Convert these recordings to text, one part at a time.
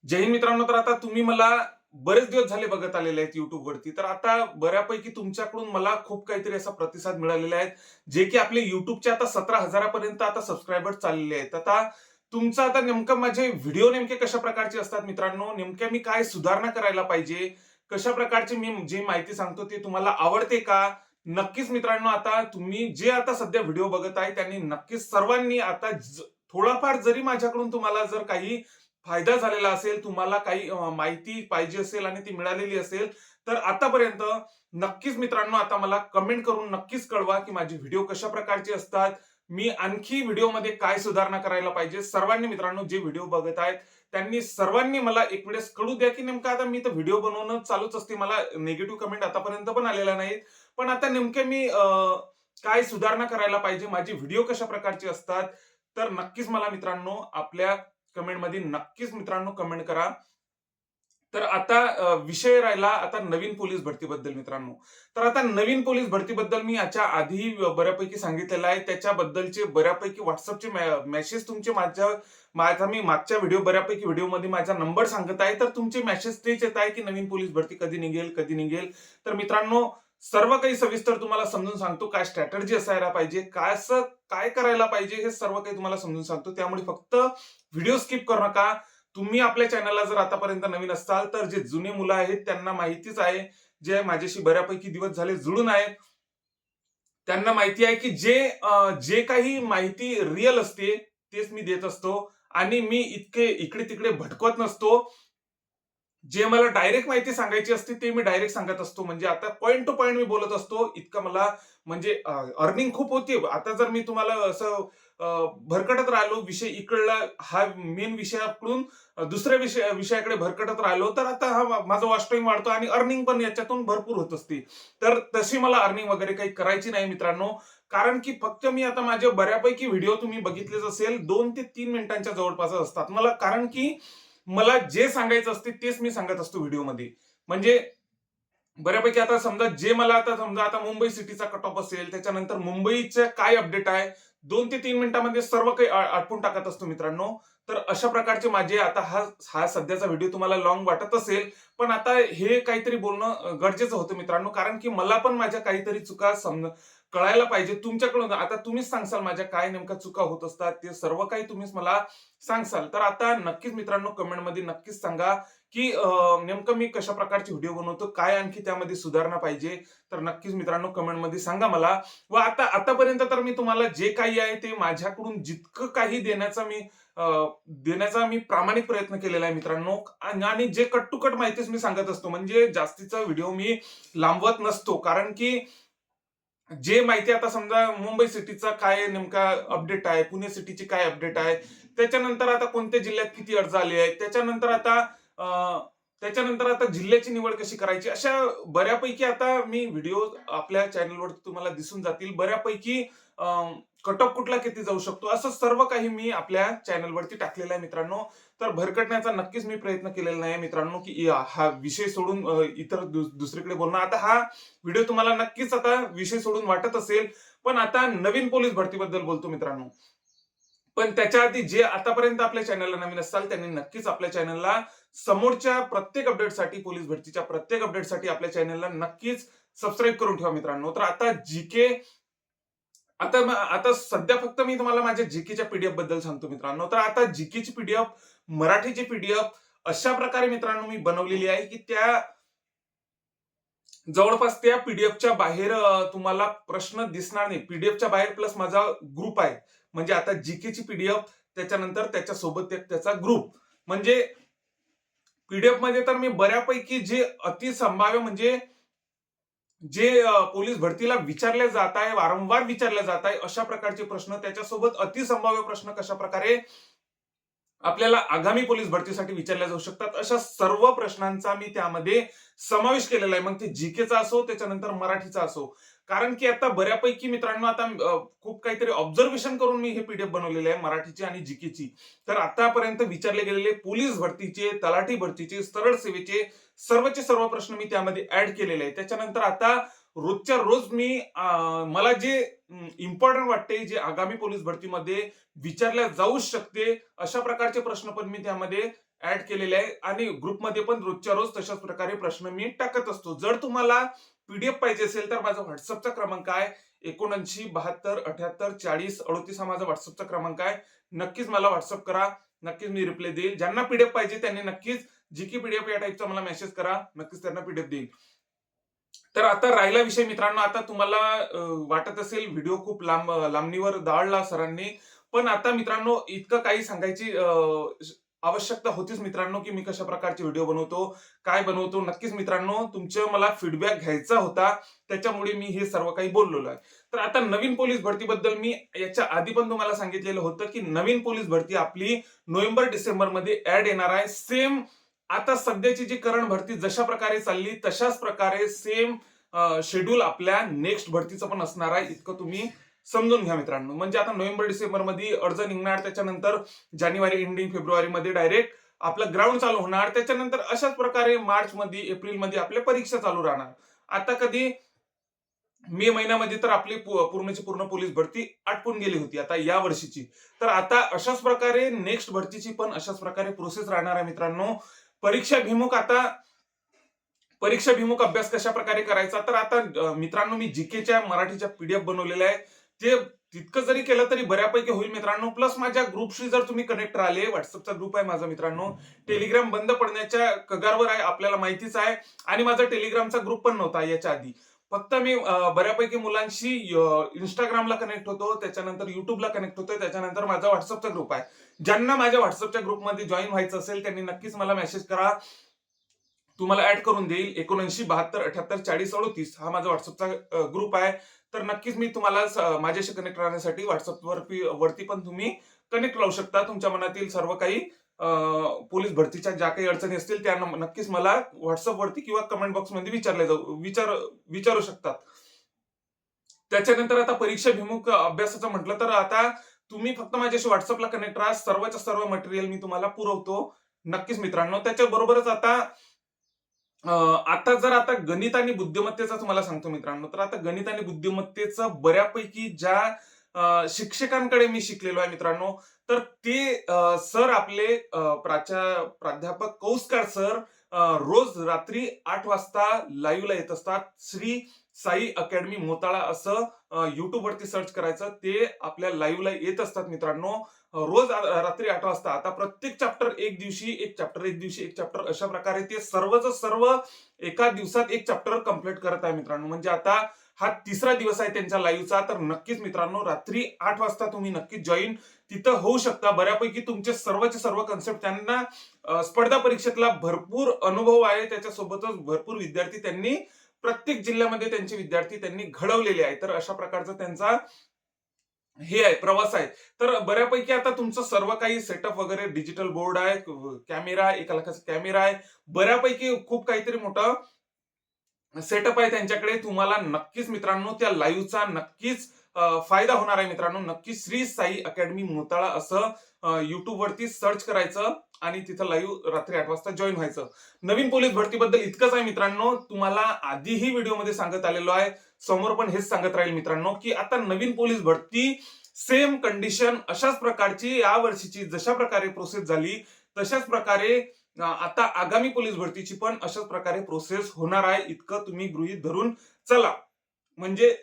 जय हिंद मित्रांनो. तर आता तुम्ही मला बरेच दिवस झाले बघत आलेले आहेत YouTube वरती. तर आता बऱ्यापैकी तुमच्याकडून मला खूप काहीतरी असा प्रतिसाद मिळालेला आहे, जे की आपले YouTubeचे आता 17,000 पर्यंत आता सबस्क्रायबर्स चाललेले आहेत. आता तुमचं आता नेमकं माझे व्हिडिओ नेमके कशा प्रकारचे असतात मित्रांनो, नेमक्या मी काय सुधारणा करायला पाहिजे, कशा प्रकारची मी जी माहिती सांगतो ते तुम्हाला आवडते का? नक्कीच मित्रांनो, आता तुम्ही जे आता सध्या व्हिडिओ बघत आहे त्यांनी नक्कीच सर्वांनी आता थोडाफार जरी माझ्याकडून तुम्हाला जर काही फायदा झालेला असेल, तुम्हाला काही माहिती पाहिजे असेल आणि ती मिळालेली असेल, तर आतापर्यंत नक्कीच मित्रांनो आता मला कमेंट करून नक्कीच कळवा, की माझे व्हिडिओ कशा प्रकारचे असतात. मी आणखी व्हिडिओमध्ये काय सुधारणा करायला पाहिजे. सर्वांनी मित्रांनो जे व्हिडिओ बघत आहेत, त्यांनी सर्वांनी मला एक वेळेस कळू द्या, की नेमकं आता मी तर व्हिडिओ बनवणं चालूच असते. मला निगेटिव्ह कमेंट आतापर्यंत पण आलेल्या नाहीत. पण आता नेमके मी काय सुधारणा करायला पाहिजे, माझे व्हिडिओ कशा प्रकारचे असतात, तर नक्कीच मला मित्रांनो आपल्या कमेंटमध्ये नक्कीच मित्रांनो कमेंट करा. तर आता विषय राहिला आता नवीन पोलीस भरतीबद्दल मित्रांनो. तर आता नवीन पोलीस भरतीबद्दल मी याच्या आधी बऱ्यापैकी सांगितलेलं आहे. त्याच्याबद्दलचे बऱ्यापैकी WhatsAppचे मेसेज तुमचे माझा मी मागच्या बऱ्यापैकी व्हिडिओमध्ये माझा नंबर सांगत आहे. तर तुमचे मेसेज तेच येत आहे, की नवीन पोलीस भरती कधी निघेल, कधी निघेल. तर मित्रांनो सर्व काही सविस्तर तुम्हाला समजून सांगतो. काय स्ट्रॅटेजी असायला पाहिजे, काय करायला पाहिजे, हे सर्व काही तुम्हाला समजून सांगतो. त्यामुळे फक्त व्हिडिओ स्किप करू नका. तुम्ही आपल्या चॅनलला जर आतापर्यंत नवीन असाल, तर जे जुने मुलं आहेत त्यांना माहितीच आहे, जे माझ्याशी बऱ्यापैकी दिवस झाले जुळून आहेत, त्यांना माहिती आहे, की जे काही माहिती रिअल असते, तेच मी देत असतो आणि मी इतके इकडे-तिकडे भटकवत नसतो. जे मला डायरेक्ट माहिती सांगायची असते ते मी डायरेक्ट सांगत असतो. म्हणजे आता पॉइंट टू पॉइंट मी बोलत असतो. इतकं मला म्हणजे अर्निंग खूप होती. आता जर मी तुम्हाला असं भरकटत राहिलो, विषय इकडला हा मेन विषयाकडून दुसऱ्या विषयाकडे भरकटत राहिलो, तर आता हा माझा वॉच टाईम वाढतो आणि अर्निंग पण याच्यातून भरपूर होत असते. तर तशी मला अर्निंग वगैरे काही करायची नाही मित्रांनो. कारण की फक्त मी आता माझे बऱ्यापैकी व्हिडिओ तुम्ही बघितलेच असेल 2 ते 3 मिनिटांच्या जवळपास असतात. कारण की मला जे सांगायचं असते तेच मी सांगत असतो व्हिडिओमध्ये. म्हणजे बऱ्यापैकी आता समजा आता समजा आता मुंबई सिटीचा कट ऑफ असेल, त्याच्यानंतर मुंबईचं काय अपडेट आहे, 2 ते 3 मिनिटांमध्ये सर्व काही आटपून टाकत असतो मित्रांनो. तर अशा प्रकारचे माझे आता हा हा सध्याचा व्हिडिओ तुम्हाला लाँग वाटत असेल, पण आता हे काहीतरी बोलणं गरजेचं होतं मित्रांनो. कारण की मला पण माझ्या काहीतरी चुका कळायला पाहिजे तुमच्याकडून. आता तुम्हीच सांगसाल माझ्या काय नेमक्या चुका होत असतात, ते सर्व काही तुम्हीच मला सांगसाल. तर आता नक्कीच मित्रांनो कमेंटमध्ये नक्कीच सांगा, की नेमकं मी कशा प्रकारचे व्हिडिओ बनवतो, काय आणखी त्यामध्ये सुधारणा पाहिजे. तर नक्कीच मित्रांनो कमेंटमध्ये सांगा मला. व आतापर्यंत तर मी तुम्हाला जे काही आहे ते माझ्याकडून जितकं काही अ, देण्याचा मी प्रामाणिक प्रयत्न केलेला आहे मित्रांनो. आणि जे कट टू कट माहितीच मी सांगत असतो. म्हणजे जास्तीचा व्हिडिओ मी लांबवत नसतो. कारण की जे माहिती आता समजा मुंबई सिटीचा काय नेमका अपडेट आहे, पुणे सिटीची काय अपडेट आहे, त्याच्यानंतर आता कोणत्या जिल्ह्यात किती अर्ज आले आहेत, त्याच्यानंतर आता जिल्ह्याची निवड कशी करायची, अशा बऱ्यापैकी आता मी व्हिडिओ आपल्या चॅनलवर तुम्हाला दिसून जातील. बऱ्यापैकी कट ऑफ कुठला किती जाऊ शकतो, असं सर्व काही मी आपल्या चॅनलवरती टाकलेलं आहे मित्रांनो. तर भरकटण्याचा नक्कीच मी प्रयत्न केलेला नाही मित्रांनो, की हा विषय सोडून इतर दुसरीकडे बोलणं. आता हा व्हिडिओ तुम्हाला नक्कीच आता विषय सोडून वाटत असेल, पण आता नवीन पोलीस भरतीबद्दल बोलतो मित्रांनो. पण त्याच्या आधी जे आतापर्यंत आपल्या चॅनलला नवीन असाल त्यांनी नक्कीच आपल्या चॅनलला समोरच्या प्रत्येक अपडेटसाठी, पोलीस भरतीच्या प्रत्येक अपडेटसाठी आपल्या चॅनलला नक्कीच सबस्क्राईब करून ठेवा मित्रांनो. तर आता जीके आता सध्या फक्त मी तुम्हाला माझ्या जीकेच्या पीडीएफ बद्दल सांगतो मित्रांनो. तर आता जीकेची पीडीएफ, मराठीची पीडीएफ अशा प्रकारे मित्रांनो मी बनवलेली आहे, की त्या जवळपास त्या पीडीएफच्या बाहेर तुम्हाला प्रश्न दिसणार नाही. पीडीएफच्या बाहेर प्लस माझा ग्रुप आहे. म्हणजे आता जीकेची पीडीएफ, त्याच्यानंतर त्याच्यासोबत एक त्याचा ग्रुप. म्हणजे पीडीएफ मध्ये तर मी बऱ्यापैकी जे अतिसंभाव्य म्हणजे जे पोलीस भरतीला विचारले जात आहे, वारंवार विचारले जात आहे, अशा प्रकारचे प्रश्न, त्याच्यासोबत अतिसंभाव्य प्रश्न कशा प्रकारे आपल्याला आगामी पोलीस भरतीसाठी विचारल्या जाऊ शकतात, अशा सर्व प्रश्नांचा मी त्यामध्ये समावेश केलेला आहे. मग ते जीकेचा असो, त्याच्यानंतर मराठीचा असो. कारण की आता बऱ्यापैकी मित्रांनो आता खूप काहीतरी ऑब्झर्वेशन करून मी हे पीडीएफ बनवलेले आहे मराठीची आणि जीकेची. तर आतापर्यंत विचारले गेलेले पोलीस भरतीचे, तलाठी भरतीचे, सरळ सेवेचे सर्वचे सर्व प्रश्न मी त्यामध्ये ऍड केलेले आहेत. त्याच्यानंतर आता रोजच्या रोज मी मला जे इम्पॉर्टंट वाटते, जे आगामी पोलीस भरतीमध्ये विचारल्या जाऊ शकते, अशा प्रकारचे प्रश्न पण मी त्यामध्ये ऍड केलेले आहे आणि ग्रुपमध्ये पण रोजच्या रोज तशाच प्रकारे प्रश्न मी टाकत असतो. जर तुम्हाला पीडीएफ पाहिजे असेल तर माझा व्हॉट्सअपचा क्रमांक आहे 79 72 78 40 38 हा माझा व्हॉट्सअपचा क्रमांक आहे. नक्कीच मला व्हॉट्सअप करा, नक्कीच मी रिप्लाय देईल. ज्यांना पीडीएफ पाहिजे त्यांनी नक्कीच जीके पीडीएफ या टाईपचा मला मेसेज करा, नक्कीच त्यांना पीडीएफ देईल. तर आता राहिला विषय मित्रांनो, आता तुम्हाला वाटत असेल व्हिडिओ खूप लांबणीवर दाळला सरांनी, पण आता मित्रांनो इतकं काही सांगायची आवश्यकता होतीच मित्रांनो, की मी कशा प्रकारचे व्हिडिओ बनवतो, काय बनवतो. नक्कीच मित्रांनो तुमचे मला फीडबॅक घ्यायचा होता, त्याच्यामुळे मी हे सर्व काही बोललेलो आहे. तर आता नवीन पोलीस भरतीबद्दल मी याच्या आधी पण तुम्हाला सांगितलेलं होतं, की नवीन पोलीस भरती आपली नोव्हेंबर डिसेंबर मध्ये ऍड येणार आहे. सेम आता सध्याची जी करंट भरती जशा प्रकारे चालली तशाच प्रकारे सेम शेड्यूल आपल्या नेक्स्ट भरतीचं पण असणार आहे, इतकं तुम्ही समजून घ्या मित्रांनो. म्हणजे आता नोव्हेंबर डिसेंबर मध्ये अर्ज निघणार, त्याच्यानंतर जानेवारी एंडिंग फेब्रुवारी मध्ये डायरेक्ट आपलं ग्राउंड चालू होणार, त्याच्यानंतर अशाच प्रकारे मार्च मध्ये एप्रिल मध्ये आपल्या परीक्षा चालू राहणार. आता कधी मे महिन्यामध्ये तर आपली पूर्णची पूर्ण पोलीस भरती आटपून गेली होती आता या वर्षीची. तर आता अशाच प्रकारे नेक्स्ट भरतीची पण अशाच प्रकारे प्रोसेस राहणार आहे मित्रांनो. परीक्षाभिमुख अभ्यास कशा प्रकारे करायचा, तर आता मित्रांनो मी जीकेच्या मराठीच्या पीडीएफ बनवलेल्या आहे. ते तितकं जरी केलं तरी बऱ्यापैकी होईल मित्रांनो. प्लस माझ्या ग्रुपशी जर तुम्ही कनेक्ट राहिले, व्हॉट्सअपचा ग्रुप आहे माझा मित्रांनो. टेलिग्राम बंद पडण्याच्या कगारवर आहे, आपल्याला माहितीच आहे. आणि माझा टेलिग्रामचा ग्रुप पण नव्हता याच्या आधी. फक्त मी बऱ्यापैकी मुलांशी इंस्टाग्रामला कनेक्ट होतो, त्याच्यानंतर युट्यूबला कनेक्ट होतो, त्याच्यानंतर माझा व्हॉट्सअपचा ग्रुप आहे. ज्यांना माझ्या व्हॉट्सअपच्या ग्रुपमध्ये जॉईन व्हायचं असेल त्यांनी नक्कीच मला मेसेज करा, तुम्हाला ऍड करून देईल. 79 72 78 40 38 हा माझा व्हॉट्सअपचा ग्रुप आहे. तर नक्कीच मी तुम्हाला माझ्याशी कनेक्ट राहण्यासाठी वरती पण तुम्ही कनेक्ट राहू शकता. तुमच्या मनातील सर्व काही पोलीस भरतीच्या ज्या काही अडचणी असतील त्या नक्कीच मला व्हॉट्सअप वरती किंवा कमेंट बॉक्स मध्ये विचारू शकतात. त्याच्यानंतर आता परीक्षाभिमुख अभ्यासाचं म्हटलं तर आता तुम्ही फक्त माझ्याशी व्हॉट्सअपला कनेक्ट राहा, सर्वच्या सर्व मटेरियल मी तुम्हाला पुरवतो नक्कीच मित्रांनो. त्याच्याबरोबरच आता गणित आणि बुद्धिमत्तेचा तुम्हाला सांगतो मित्रांनो. तर आता गणित आणि बुद्धिमत्तेचं बऱ्यापैकी ज्या शिक्षकांकडे मी शिकलेलो आहे मित्रांनो, तर ते सर आपले प्राध्यापक कौसकार सर रोज रात्री 8 वाजता लाईव्हला येत असतात. श्री साई अकॅडमी मोताळा असं युट्यूब वरती सर्च करायचं, ते आपल्या लाईव्हला येत असतात मित्रांनो. रोज रात्री 8 वाजता. आता प्रत्येक चॅप्टर एक दिवशी एक चॅप्टर, एक दिवशी एक चॅप्टर, अशा प्रकारे ते सर्वच सर्व एका दिवसात एक चॅप्टर कंप्लीट करत आहे मित्रांनो. म्हणजे आता हा तिसरा दिवस आहे त्यांच्या लाईव्हचा. तर नक्कीच मित्रांनो रात्री 8 वाजता तुम्ही नक्कीच जॉईन तिथं होऊ शकता. बऱ्यापैकी तुमचे सर्वचे सर्व कन्सेप्ट, त्यांना स्पर्धा परीक्षेतला भरपूर अनुभव आहे, त्याच्यासोबतच भरपूर विद्यार्थी त्यांनी प्रत्येक जिल्ह्यामध्ये त्यांचे विद्यार्थी त्यांनी घडवलेले आहे. तर अशा प्रकारचा त्यांचा हे आहे प्रवास आहे. तर बऱ्यापैकी आता तुमचं सर्व काही सेटअप वगैरे, डिजिटल बोर्ड आहे, कॅमेरा, 1 लाखाचा कॅमेरा आहे, बऱ्यापैकी खूप काहीतरी मोठं सेटअप आहे त्यांच्याकडे. तुम्हाला नक्कीच मित्रांनो त्या लाईव्हचा नक्कीच फायदा होणार आहे मित्रांनो. नक्की श्री साई अकॅडमी मोताळा असं युट्यूब वरती सर्च करायचं आणि तिथं लाईव्ह रात्री 8 वाजता जॉईन व्हायचं. नवीन पोलीस भरतीबद्दल इतकंच आहे मित्रांनो. तुम्हाला आधीही व्हिडिओमध्ये सांगत आलेलो आहे, समोर पण हेच सांगत राहील मित्रांनो, की आता नवीन पोलीस भरती सेम कंडिशन अशाच प्रकारची या वर्षीची जशा प्रकारे प्रोसेस झाली तशाच प्रकारे आता आगामी पोलीस भरतीची पण अशाच प्रकारे प्रोसेस होणार आहे, इतकं तुम्ही गृहीत धरून चला. म्हणजे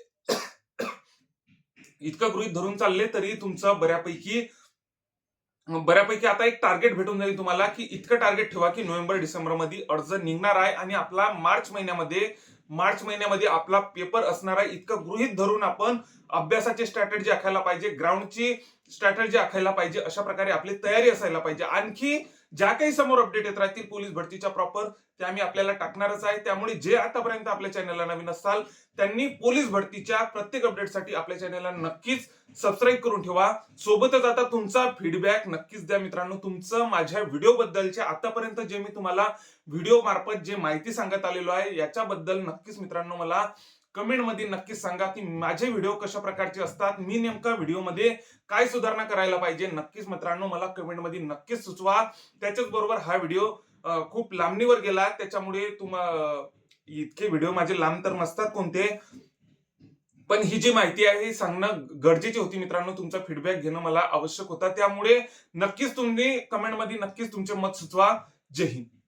इतकं गृहीत धरून चालले तरी तुमचं बऱ्यापैकी आता एक टार्गेट भेटून जाईल तुम्हाला, की इतकं टार्गेट ठेवा की नोव्हेंबर डिसेंबर मध्ये अर्ज निघणार आहे आणि आपला मार्च महिन्यामध्ये आपला पेपर असणार आहे. इतकं गृहीत धरून आपण अभ्यासाची स्ट्रॅटेजी आखायला पाहिजे, ग्राउंडची स्ट्रॅटेजी आखायला पाहिजे, अशा प्रकारे आपली तयारी असायला पाहिजे. आणखी ज्या काही समोर अपडेट येत राहतील पोलीस भरतीच्या प्रॉपर, त्या आम्ही आपल्याला टाकणारच आहे. त्यामुळे जे आतापर्यंत आपल्या चॅनलला नवीन असाल त्यांनी पोलीस भरतीच्या प्रत्येक अपडेटसाठी आपल्या चॅनलला नक्कीच सबस्क्राईब करून ठेवा. सोबतच आता तुमचा फीडबॅक नक्कीच द्या मित्रांनो. तुमचं माझ्या व्हिडिओ बद्दलचे आतापर्यंत जे मी तुम्हाला व्हिडिओ मार्फत जे माहिती सांगत आलेलो आहे याच्याबद्दल नक्कीच मित्रांनो मला कमेंट मध्ये नक्कीच सांगा, की माझे व्हिडिओ कशा प्रकारचे असतात, मी नेमका व्हिडिओमध्ये काय सुधारणा करायला पाहिजे. नक्कीच मित्रांनो मला कमेंट मध्ये नक्कीच सुचवा. त्याच्याच बरोबर हा व्हिडिओ खूप लांबणीवर गेला, त्याच्यामुळे इतके व्हिडिओ माझे लांब तर नसतात कोणते, पण ही जी माहिती आहे ही सांगणं गरजेची होती मित्रांनो. तुमचा फीडबॅक घेणं मला आवश्यक होता. त्यामुळे नक्कीच तुम्ही कमेंटमध्ये नक्कीच तुमचे मत सुचवा. जय हिंद.